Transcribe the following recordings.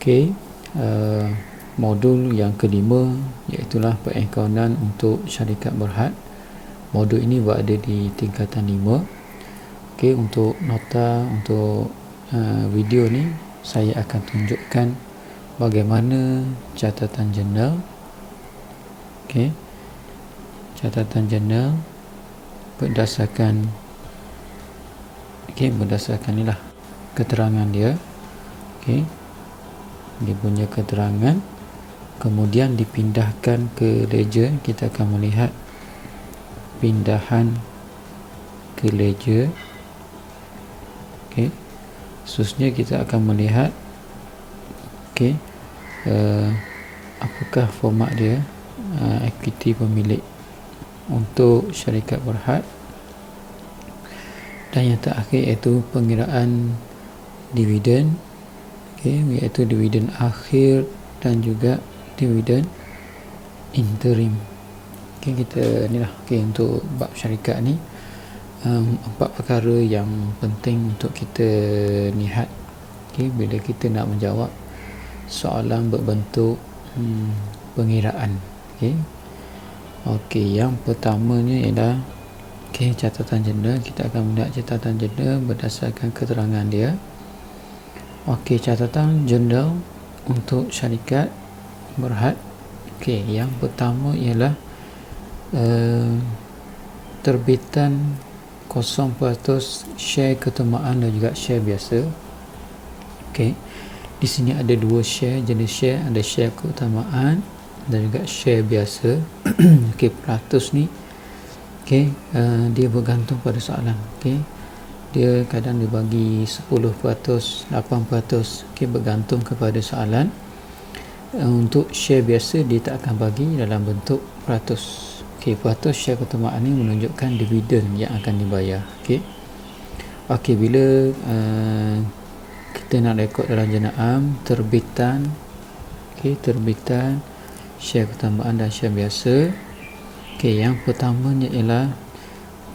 Okey, modul yang kelima iaitulah pengakonan untuk syarikat berhad. Modul ini berada di tingkatan 5. Okey, untuk nota untuk video ni saya akan tunjukkan bagaimana catatan jurnal. Okey, catatan jurnal berdasarkan inilah keterangan dia. Okey, dia punya keterangan, kemudian dipindahkan ke ledger. Kita akan melihat pindahan ke ledger. Okey, khususnya kita akan melihat apakah format dia, equity pemilik untuk syarikat berhad. Dan yang terakhir iaitu pengiraan dividen, iaitu dividen akhir dan juga dividen interim. Kita ni lah untuk bab syarikat ni, 4 perkara yang penting untuk kita lihat bila kita nak menjawab soalan berbentuk pengiraan. Yang pertamanya ialah catatan jurnal. Kita akan melihat catatan jurnal berdasarkan keterangan dia. Catatan jurnal untuk syarikat berhad. Yang pertama ialah terbitan 0% share keutamaan dan juga share biasa. Di sini ada 2 share, jenis share, ada share keutamaan dan juga share biasa. Peratus ni dia bergantung pada soalan. Dia kadang dia bagi 10%, 8%, bergantung kepada soalan. Untuk share biasa dia tak akan bagi dalam bentuk peratus. Peratus share keutamaan ni menunjukkan dividen yang akan dibayar. Bila kita nak rekod dalam jenayah terbitan, terbitan share keutamaan dan share biasa. Yang pertamanya ialah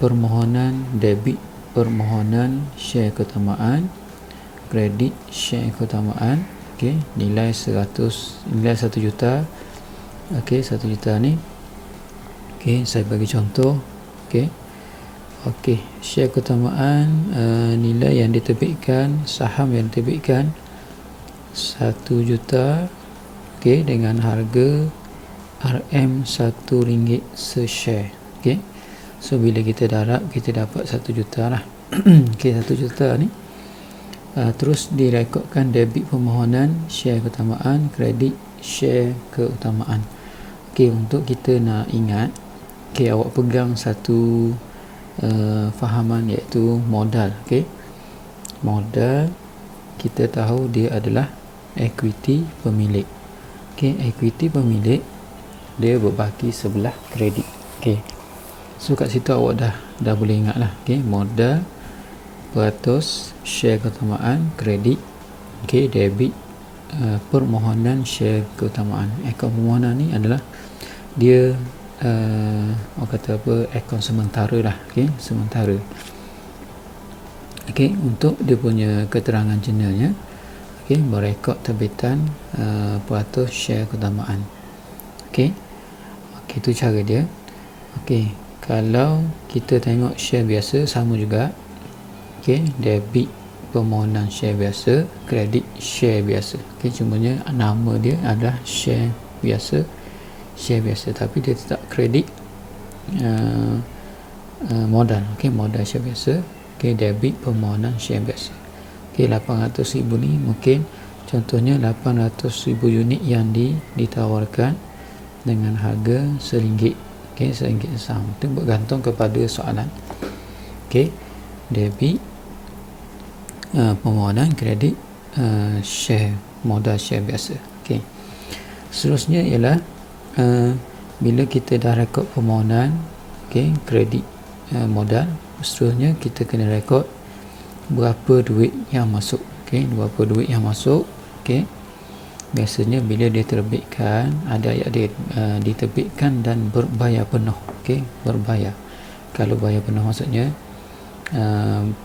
permohonan debit, permohonan share keutamaan, kredit share keutamaan. Nilai 100, nilai 1 juta. 1 juta ni saya bagi contoh. Share keutamaan, nilai yang diterbitkan, saham yang diterbitkan 1 juta, dengan harga RM RM1 se-share. So bila kita darab, kita dapat 1 juta lah. 1 juta ni terus direkodkan debit permohonan share keutamaan, kredit share keutamaan. Untuk kita nak ingat, awak pegang satu fahaman iaitu modal. Modal kita tahu dia adalah equity pemilik. Equity pemilik dia berbaki sebelah kredit. So kat situ awak dah boleh ingat lah. Modal peratus share keutamaan, kredit, debit permohonan share keutamaan. Akaun permohonan ni adalah dia akaun sementara lah. Sementara. Untuk dia punya keterangan jurnalnya, merekod terbitan peratus share keutamaan. Itu cara dia. Kalau kita tengok share biasa, sama juga. Debit permohonan share biasa, kredit share biasa. Cumanya nama dia adalah share biasa, tapi dia tetap kredit modal. Modal share biasa. Debit permohonan share biasa. 800,000 ni mungkin contohnya 800,000 unit yang ditawarkan dengan harga RM1. RM1 saham. Itu bergantung kepada soalan. Debit permohonan, kredit share, modal share biasa. Seterusnya ialah bila kita dah rekod permohonan, kredit, modal, seterusnya kita kena rekod berapa duit yang masuk. Berapa duit yang masuk. Biasanya bila dia terbitkan, ada ayat dia diterbitkan dan berbayar penuh. Berbayar. Kalau bayar penuh maksudnya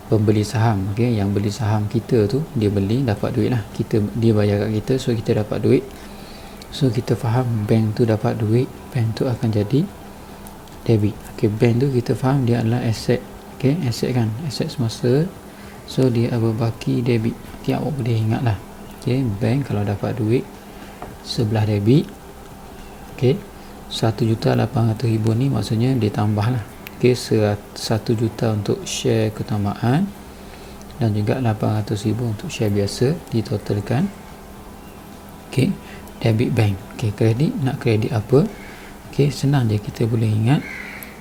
pembeli saham, okey, yang beli saham kita tu dia beli dapat duit lah, dia bayar kat kita, so kita dapat duit. So kita faham bank tu dapat duit, bank tu akan jadi debit. Okey, bank tu kita faham dia adalah aset, okey, aset kan, aset semasa, so dia berbaki debit. Okey, awak boleh ingat lah, okey, bank kalau dapat duit sebelah debit, okey, 1,800,000 ni maksudnya dia tambah lah, okey, 1 juta untuk share keutamaan dan juga 800,000 untuk share biasa, ditotalkan, okey, debit bank. Okey, kredit, nak kredit apa? Okey, senang je kita boleh ingat.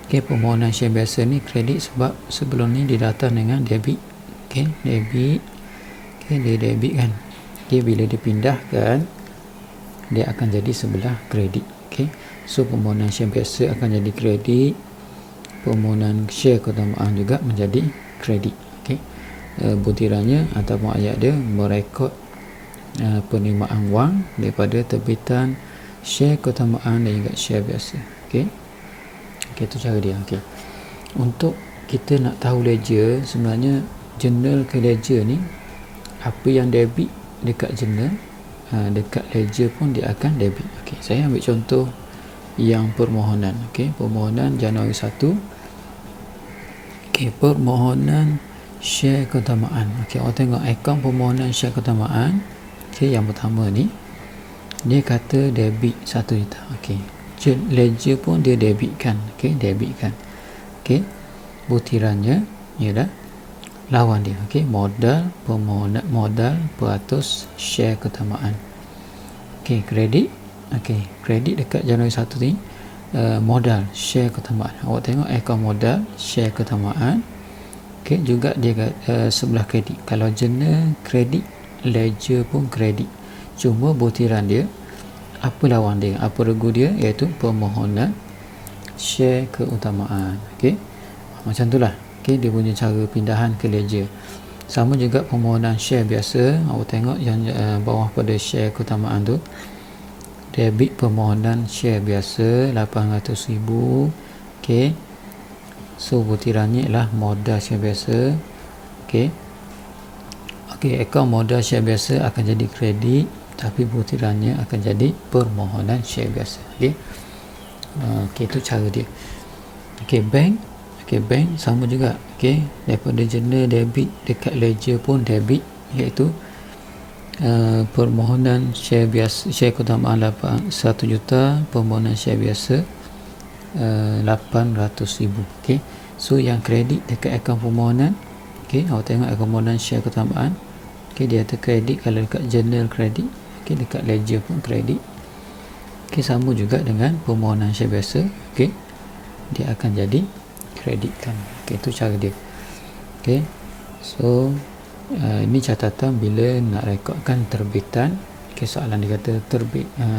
Okey, permohonan share biasa ni kredit sebab sebelum ni dia datang dengan debit. Okey, debit. Okey, dia debit kan. Okey, bila dia pindahkan dia akan jadi sebelah kredit. Okey, so permohonan share biasa akan jadi kredit, permohonan share keutamaan juga menjadi kredit. Okey, butirannya ataupun ayat dia merekod penerimaan wang daripada terbitan share keutamaan dan juga share biasa. Okey, itu cara dia. Okey, untuk kita nak tahu ledger, sebenarnya journal ke ledger ni, apa yang debit dekat journal, dekat ledger pun dia akan debit. Okey, saya ambil contoh yang permohonan. Okey, permohonan Januari 1. Okey, permohonan share keutamaan. Okey, awak tengok akaun permohonan share keutamaan. Okey, yang pertama ni dia kata debit 1 juta. Okey, ledger pun dia debitkan. Okey, debitkan. Okey, butirannya ialah lawan dia. Okey, modal permohonan, modal peratus share keutamaan. Okey, kredit. Okey, kredit dekat Januari 1 ni modal share keutamaan. Awak tengok akaun modal share keutamaan. Okey, juga dia sebelah kredit. Kalau journal kredit, ledger pun kredit, cuma butiran dia apa lawan dia, apa regu dia, iaitu permohonan share keutamaan. Okey, macam tu lah. Okey, dia punya cara pindahan ke ledger. Sama juga permohonan share biasa. Awak tengok yang bawah pada share keutamaan tu, debit permohonan share biasa 800,000. Okey, so butirannya ialah modal share biasa. Okey, akaun modal share biasa akan jadi kredit, tapi butirannya akan jadi permohonan share biasa. Okey, itu cara dia. Okey, bank. Okey, bank sama juga. Okey, daripada journal debit, dekat ledger pun debit, iaitu permohonan share biasa, share keutamaan 1 juta, permohonan share biasa 800,000. Okey, so yang kredit dekat akaun permohonan. Okey, awak tengok akaun permohonan share keutamaan. Okey, dia ada kredit kalau dekat journal kredit. Okey, dekat ledger pun kredit. Okey, sama juga dengan permohonan share biasa. Okey, dia akan jadi kreditkan. Okey, itu cara dia. Okey, so ini catatan bila nak rekodkan terbitan. Okey, soalan dia kata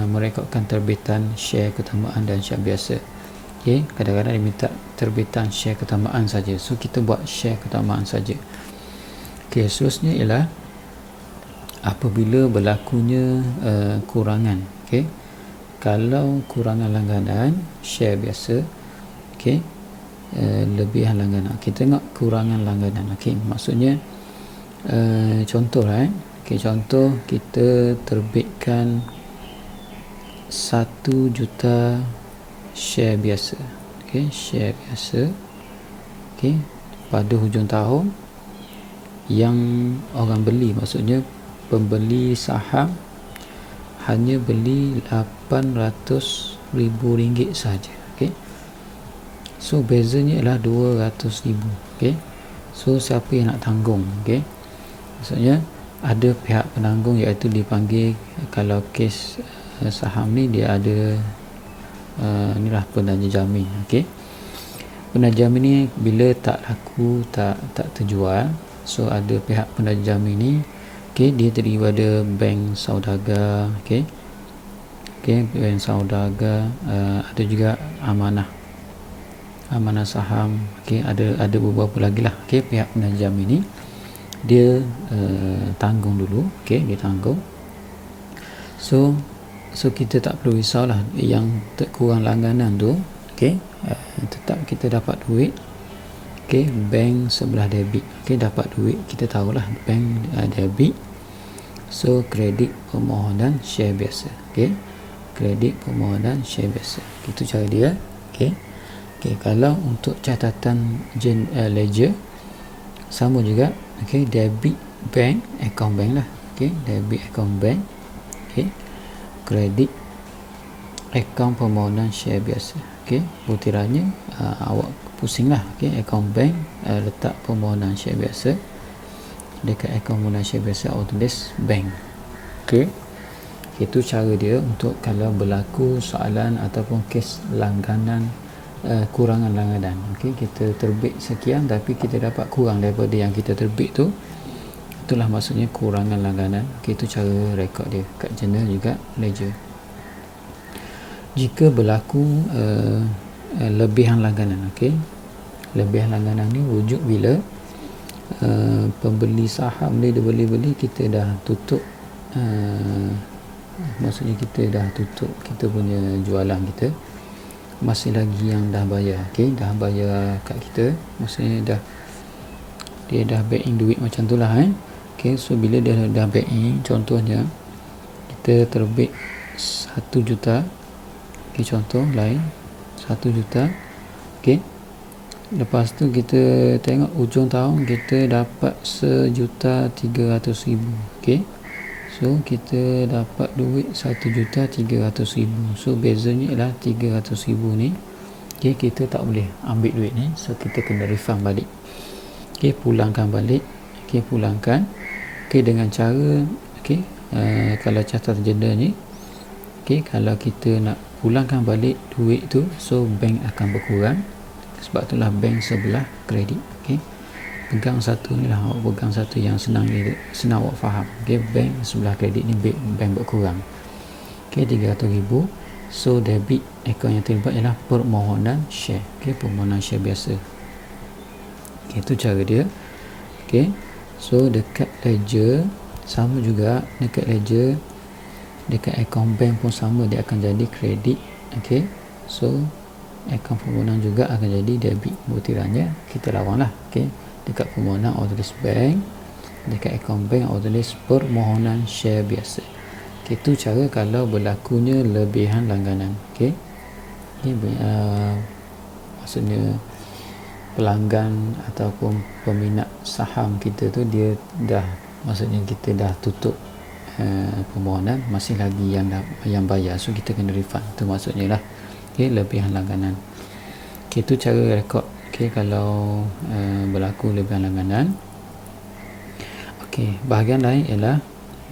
merekodkan terbitan share keutamaan dan share biasa. Okey, kadang-kadang dia minta terbitan share keutamaan saja, so kita buat share keutamaan saja. Okey, seterusnya ialah apabila berlakunya kurangan. Okey, kalau kurangan langganan share biasa, okey, lebihan langganan. Kita tengok kurangan langganan. Okey, maksudnya contoh lah. Okey, contoh kita terbitkan 1 juta share biasa. Okey, share biasa. Okey, pada hujung tahun yang orang beli, maksudnya pembeli saham hanya beli RM800,000 saja. Okey, so bezanya ialah 200,000. Okey, so siapa yang nak tanggung? Okey, maksudnya ada pihak penanggung, iaitu dipanggil, kalau kes saham ni dia ada inilah penaja jamin. Okey, penaja jamin ni bila tak laku, tak terjual, so ada pihak penaja jamin ni. Okey, dia terdiri pada bank saudagar. Okey, bank saudagar, ada juga amanah saham. Okey, ada beberapa lagi lah. Okey, pihak penaja jamin ni dia tanggung dulu. Okey, dia tanggung. So kita tak perlu risaulah yang kurang langganan tu. Okey, tetap kita dapat duit. okey, bank sebelah debit. Okey, dapat duit, kita tahulah bank debit. So kredit permohonan share biasa. Okey, kredit permohonan share biasa. Itu cara dia. Okey. Okey, kalau untuk catatan ledger sama juga. Okey, debit bank, account bank lah. Okey, debit account bank. Okey, kredit akaun permohonan share biasa. Okey, butirannya awak pusing lah. Okey, akaun bank letak permohonan share biasa, dekat akaun permohonan share biasa awak tulis bank. Okey, itu cara dia untuk kalau berlaku soalan ataupun kes langganan, kurangan langganan. Okey, kita terbit sekian tapi kita dapat kurang daripada yang kita terbit tu, itulah maksudnya kurangan langganan. Okey, itu cara rekod dia kat journal juga ledger. Jika berlaku lebihan langganan, okey, lebihan langganan ni wujud bila pembeli saham dia beli kita dah tutup, maksudnya kita dah tutup kita punya jualan kita, masih lagi yang dah bayar. Okey, dah bayar kat kita, maksudnya dia dah back in duit macam tu lah. Okey, so bila dia dah back in, contohnya kita terbit 1 juta. Okey, contoh lain 1 juta. Okey, lepas tu kita tengok ujung tahun kita dapat 1,300,000. Okey, so kita dapat duit 1,300,000. So bezanya ialah 300,000 ni. Okey, kita tak boleh ambil duit ni, so kita kena refund balik. Okey, pulangkan balik. Okey, pulangkan. Okey, dengan cara kalau catatan jenda ni, okey, kalau kita nak pulangkan balik duit tu, so bank akan berkurang. Sebab itulah bank sebelah kredit. Okey, pegang satu ni lah, awak pegang satu yang senang awak faham. Okey, bank sebelah kredit ni bank berkurang. Okey, 300,000. So debit akaun yang terlibat ialah permohonan share. Okey, permohonan share biasa. Okey, itu cara dia. Okey, so dekat ledger sama juga, dekat ledger, dekat akaun bank pun sama, dia akan jadi kredit. Okey, so akaun permohonan juga akan jadi debit. Butirannya kita lawan lah. Okey, dekat permohonan awak tulis bank, dekat akaun bank awak tulis permohonan share biasa. Okay, itu cara kalau berlakunya lebihan langganan. Okey, maksudnya pelanggan ataupun peminat saham kita tu, dia dah, maksudnya kita dah tutup permohonan, masih lagi yang bayar, so kita kena refund. Itu maksudnya lah. Okey, lebihan langganan. Okey, itu cara rekod. Okey, kalau berlaku lebihan langganan. Okey, bahagian lain ialah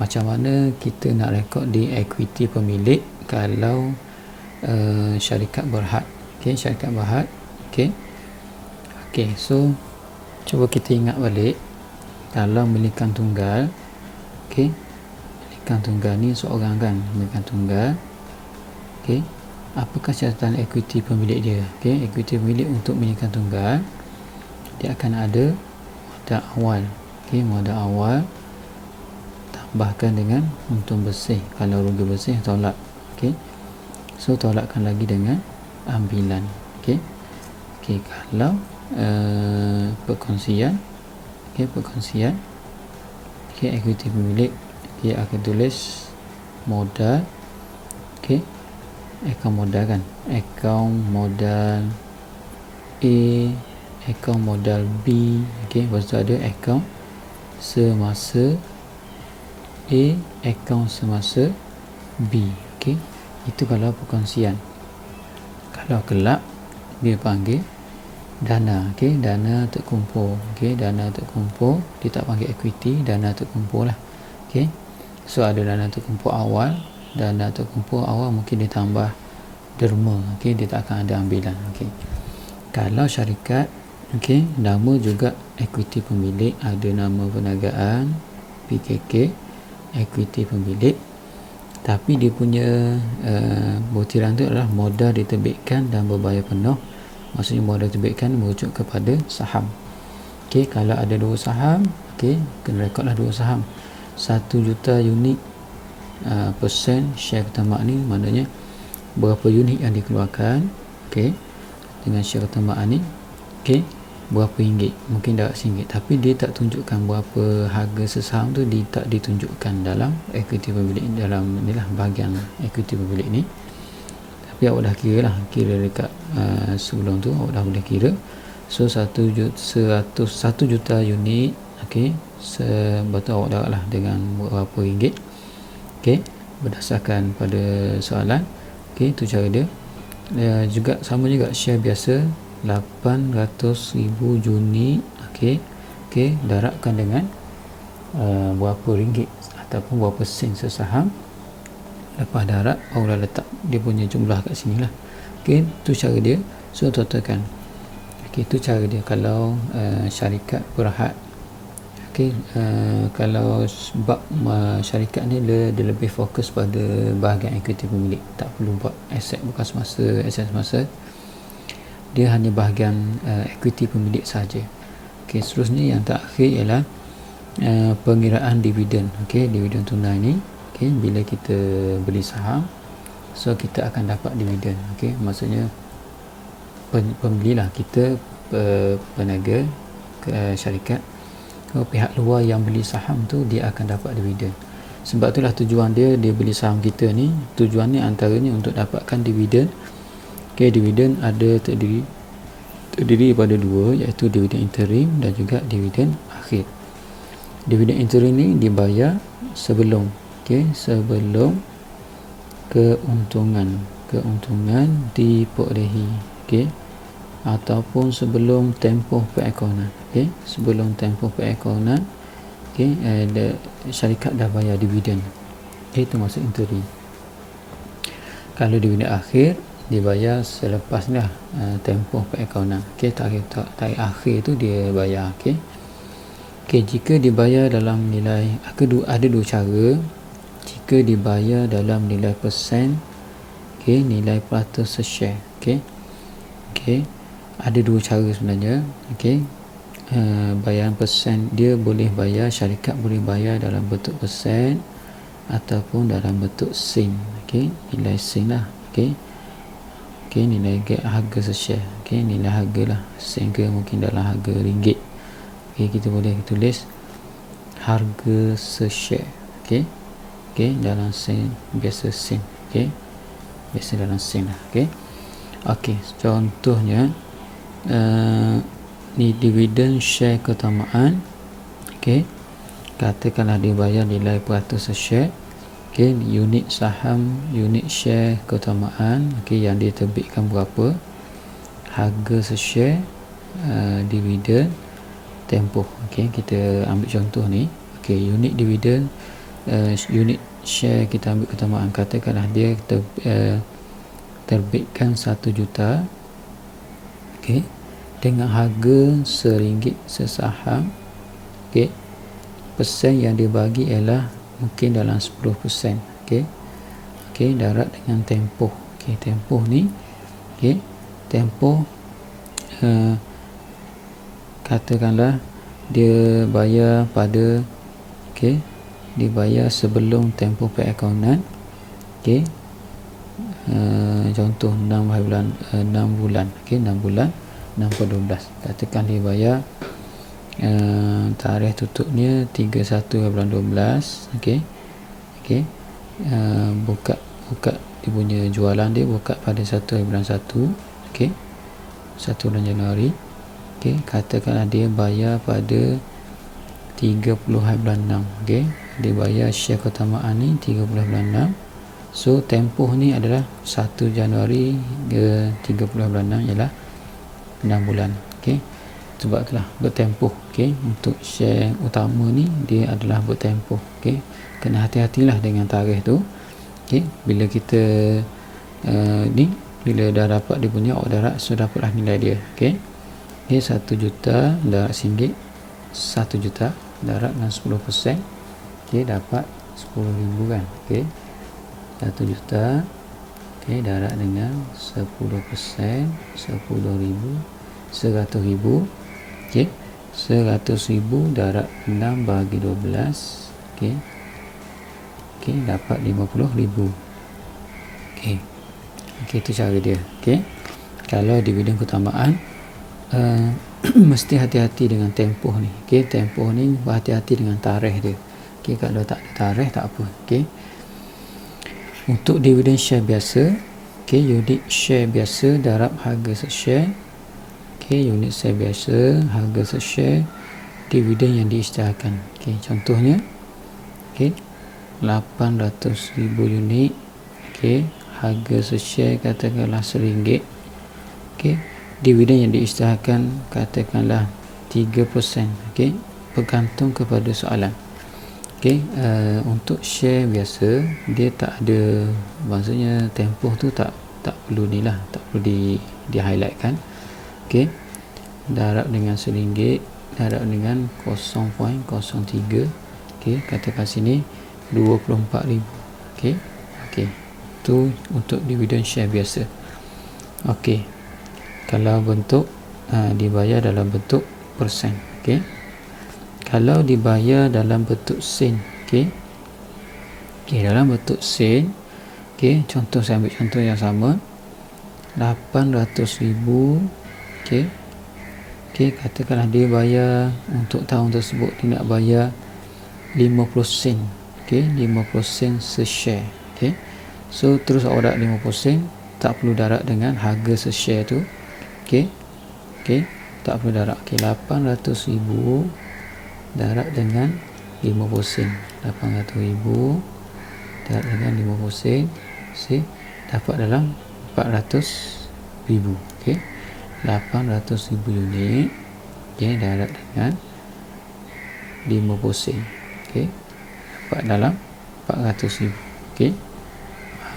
macam mana kita nak rekod di equity pemilik kalau syarikat berhad. Okey, syarikat berhad. Okey. Okey, so cuba kita ingat balik dalam milikan tunggal. Okey, milikan tunggal ni seorang kan, milikan tunggal. Okey, apakah catatan equity pemilik dia? Okey, equity pemilik untuk milikan tunggal, dia akan ada modal awal. Okey, modal awal tambahkan dengan untung bersih. Kalau rugi bersih tolak. Okey, so tolakkan lagi dengan ambilan. Okey. Okey, kalau perkongsian, okey, perkongsian, okey, equity pemilik, dia akan tulis modal. Okey, akaun modal kan, akaun modal A, akaun modal B. Okey, lepas tu ada akaun semasa A, akaun semasa B. Okey, itu kalau perkongsian. Kalau kelab dia panggil dana. Okey, dana terkumpul. Okey, dana terkumpul, dia tak panggil equity, dana terkumpul lah. Okey, so ada dana terkumpul awal, dana terkumpul awal mungkin dia tambah derma. Okey, dia tak akan ada ambilan. Okey, kalau syarikat, okey, nama juga equity pemilik, ada nama perniagaan PKK, equity pemilik, tapi dia punya butiran tu adalah modal diterbitkan dan berbayar penuh. Maksudnya modal diterbitkan merujuk kepada saham. Okey, kalau ada 2 saham, okey, kena rekodlah 2 saham. 1 juta unit persen share keutamaan ni, maknanya berapa unit yang dikeluarkan. Okey, dengan share keutamaan ni. Okey, berapa ringgit, mungkin dapat RM1, tapi dia tak tunjukkan berapa harga sesaham tu, tak ditunjukkan dalam equity pemilik, dalam inilah bahagian equity pemilik ni. Tapi awak dah kira dekat sebelum tu awak dah boleh kira. So 1 juta unit, okey, betul awak dapat lah dengan berapa ringgit, okey, berdasarkan pada soalan. Okey, tu cara dia. Juga sama juga share biasa 800,000 unit, okey, darabkan dengan berapa ringgit ataupun berapa sen sesaham. Lepas darab barulah letak dia punya jumlah kat sini lah. Okey, tu cara dia. So totalkan. Okey, tu cara dia kalau syarikat berhad. Okey, kalau sebab syarikat ni dia lebih fokus pada bahagian equity pemilik, tak perlu buat aset bekas masa, aset semasa, dia hanya bahagian equity pemilik saja. Okey, seterusnya yang terakhir ialah pengiraan dividen. Okey, dividen tunai ni, okey, bila kita beli saham, so kita akan dapat dividen. Okey, maksudnya pembelilah kita, peniaga syarikat, pihak luar yang beli saham tu dia akan dapat dividen. Sebab itulah tujuan dia beli saham kita ni, tujuannya antaranya untuk dapatkan dividen. Okey, dividen ada terdiri daripada dua, iaitu dividen interim dan juga dividen akhir. Dividen interim ni dibayar sebelum, okey, sebelum keuntungan diperolehi, okey, ataupun sebelum tempoh perakaunan. Okey, sebelum tempoh perakaunan, okey, syarikat dah bayar dividen. Okey, itu maksud interim. Kalau dividen akhir dibayar selepas dah tempoh perakaunan. Okey, tarikh akhir tu dia bayar. Okey, jika dibayar dalam nilai, ada dua cara. Jika dibayar dalam nilai persen, okey, nilai peratus share. Okey, ada dua cara sebenarnya. Okey, bayaran persen dia boleh bayar, syarikat boleh bayar dalam bentuk persen ataupun dalam bentuk sen. Okey, nilai sen lah. Okey, nilai harga se-share. Okey, nilai harga lah, sen ke mungkin dalam harga ringgit. Okey, kita boleh tulis harga se-share. Okey, dalam sen, biasa sen. Okey, biasa dalam sen lah. Okey, contohnya ni dividen share keutamaan. Okey, katakanlah dia bayar nilai peratus se-share. Okey, unit saham, unit share keutamaan, okey, yang dia terbitkan berapa, harga se-share, dividen, tempoh. Okey, kita ambil contoh ni. Okey, unit dividen, unit share kita ambil keutamaan, katakanlah dia terbitkan 1 juta, okey, dengan harga RM1 sesaham. Okey, persen yang dia bagi ialah mungkin dalam 10%. Okey, darab dengan tempoh. Okey, tempoh ni, okey, tempoh katakanlah dia bayar pada, okey, dia bayar sebelum tempoh perakaunan. Okey, contoh 6 bulan. Okey, 6 bulan 6/12. Katakan dia bayar tarikh tutupnya 31/12. Okey, buka dia punya jualan dia buka pada 1/1. Okey, 1 bulan Januari. Okey, katakanlah dia bayar pada 30/6. Okey, dia bayar share keutamaan ni 30/6. So tempoh ni adalah 1 Januari ke 30/6 ialah 6 bulan. Okey, sebab itulah bertempoh. Okey, untuk share utama ni dia adalah bertempoh. Okey, kena hati-hatilah dengan tarikh tu. Okey, bila kita bila dah dapat dia punya, awak darab, so dapatlah nilai dia. Okey, 1 juta darab RM1, 1 juta darab dengan 10%. Okey, dapat 10,000 kan. Okey, 1 juta, okey, darab dengan 10%, 10,000, 100,000. Okey, 100,000 darab 6 bahagi 12. Okey, dapat 50,000. Okey, itu cara dia. Okey, kalau dividen keutamaan, mesti hati-hati dengan tempoh ni. Okey, tempoh ni berhati-hati dengan tarikh dia. Okey, kalau tak ada tarikh tak apa. Okey. Untuk dividen share biasa, okey, unit share biasa darab harga se-share. Okey, unit share biasa, harga se-share, dividen yang diisytiharkan. Okey, contohnya okey, 800,000 unit. Okey, harga se-share katakanlah RM1. Okey, dividen yang diisytiharkan katakanlah 3%. Okey, bergantung kepada soalan. Okey, untuk share biasa dia tak ada, maksudnya tempoh tu tak perlu ni lah, tak perlu di highlightkan. Okey, darab dengan RM1 darab dengan 0.03. Okey, katakan sini 24,000. Okey. Okey, tu untuk dividen share biasa. Okey, kalau bentuk dibayar dalam bentuk persen. Okey, kalau dibayar dalam bentuk sen, okey, dalam bentuk sen, okey, contoh saya ambil contoh yang sama, 800,000. okey, katakanlah dia bayar untuk tahun tersebut dia nak bayar 50 sen. Okey, 50 sen se-share. Okey, so terus awak darab 50 sen, tak perlu darab dengan harga se-share tu. Okey, tak perlu darab. Okey, 800,000 darab dengan 50 sen. 800,000 darab dengan 50 sen, dapat dalam 400,000. Okey, 800,000 unit, okey, darab dengan 50 sen. Okey, dapat dalam 400,000. Okey,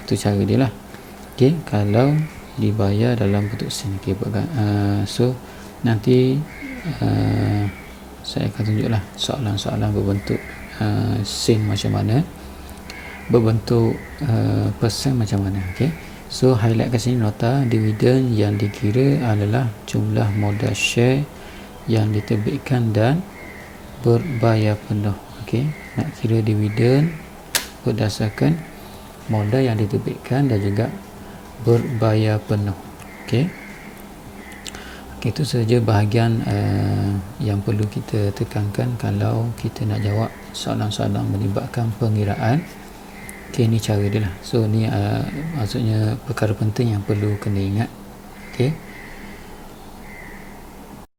tu cara dia lah. Okey, kalau dibayar dalam bentuk sen. Okey, so nanti saya akan tunjuklah soalan-soalan berbentuk sen macam mana, berbentuk persen macam mana. Okey, so highlight kat sini nota dividen yang dikira adalah jumlah modal share yang diterbitkan dan berbayar penuh. Okey, nak kira dividen berdasarkan modal yang diterbitkan dan juga berbayar penuh. Okey. Okey, itu saja bahagian yang perlu kita tekankan kalau kita nak jawab soalan-soalan melibatkan pengiraan. Okey, ni cara dia lah. So ni maksudnya perkara penting yang perlu kena ingat. Okey.